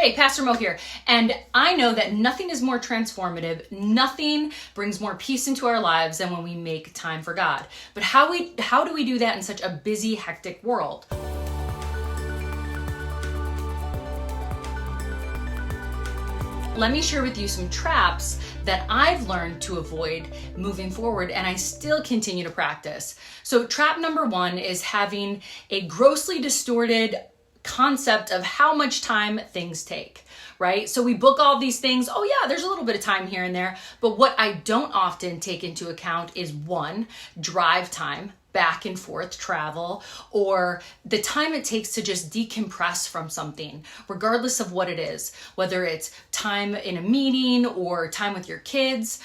Hey, Pastor Mo here. And I know that nothing is more transformative, nothing brings more peace into our lives than when we make time for God. But how do we do that in such a busy, hectic world? Let me share with you some traps that I've learned to avoid moving forward, and I still continue to practice. So trap number one is having a grossly distorted concept of how much time things take, right? So we book all these things. Oh yeah, there's a little bit of time here and there. But what I don't often take into account is one, drive time, back and forth travel, or the time it takes to just decompress from something, regardless of what it is, whether it's time in a meeting or time with your kids,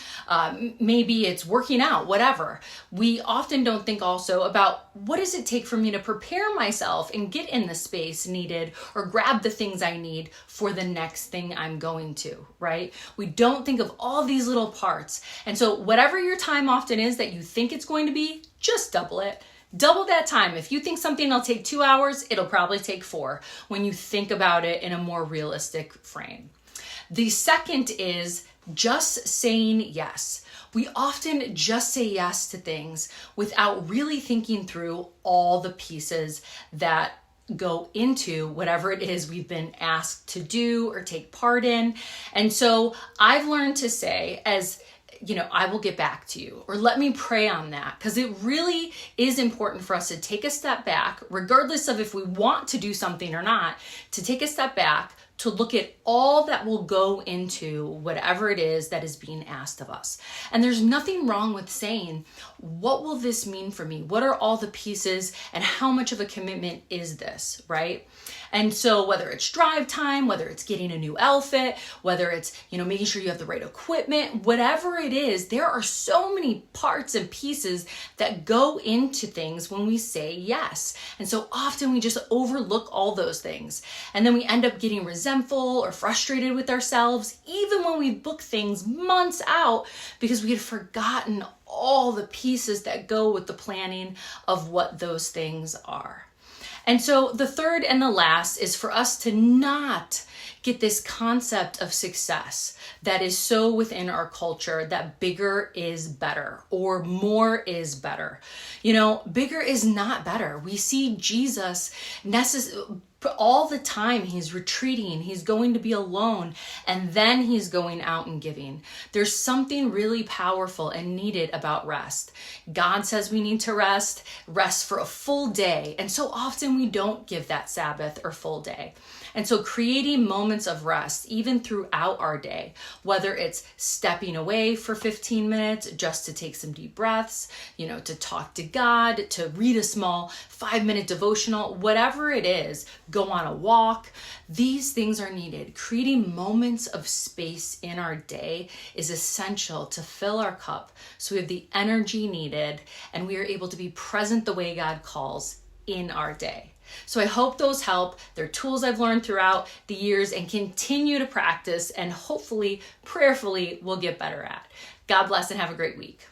maybe it's working out, whatever. We often don't think also about what does it take for me to prepare myself and get in the space needed or grab the things I need for the next thing I'm going to, right? We don't think of all these little parts. And so whatever your time often is that you think it's going to be, just double it. Double that time. If you think something will take 2 hours, it'll probably take 4 when you think about it in a more realistic frame. The second is just saying yes. We often just say yes to things without really thinking through all the pieces that go into whatever it is we've been asked to do or take part in. And so I've learned to say, I will get back to you, or let me pray on that, because it really is important for us to take a step back, regardless of if we want to do something or not, to take a step back, to look at all that will go into whatever it is that is being asked of us. And there's nothing wrong with saying, what will this mean for me? What are all the pieces and how much of a commitment is this, right? And so whether it's drive time, whether it's getting a new outfit, whether it's, making sure you have the right equipment, whatever it is, there are so many parts and pieces that go into things when we say yes. And so often we just overlook all those things. And then we end up getting resentful or frustrated with ourselves, even when we book things months out, because we had forgotten all the pieces that go with the planning of what those things are. And so the third and the last is for us to not get this concept of success that is so within our culture that bigger is better or more is better. Bigger is not better. We see Jesus all the time. He's retreating, he's going to be alone, and then he's going out and giving. There's something really powerful and needed about rest. God says we need to rest for a full day. And so often we don't give that Sabbath or full day. And so creating moments of rest, even throughout our day, whether it's stepping away for 15 minutes just to take some deep breaths, to talk to God, to read a small 5-minute devotional, whatever it is, go on a walk. These things are needed. Creating moments of space in our day is essential to fill our cup so we have the energy needed and we are able to be present the way God calls in our day. So I hope those help. They're tools I've learned throughout the years and continue to practice, and hopefully, prayerfully, we'll get better at. God bless and have a great week.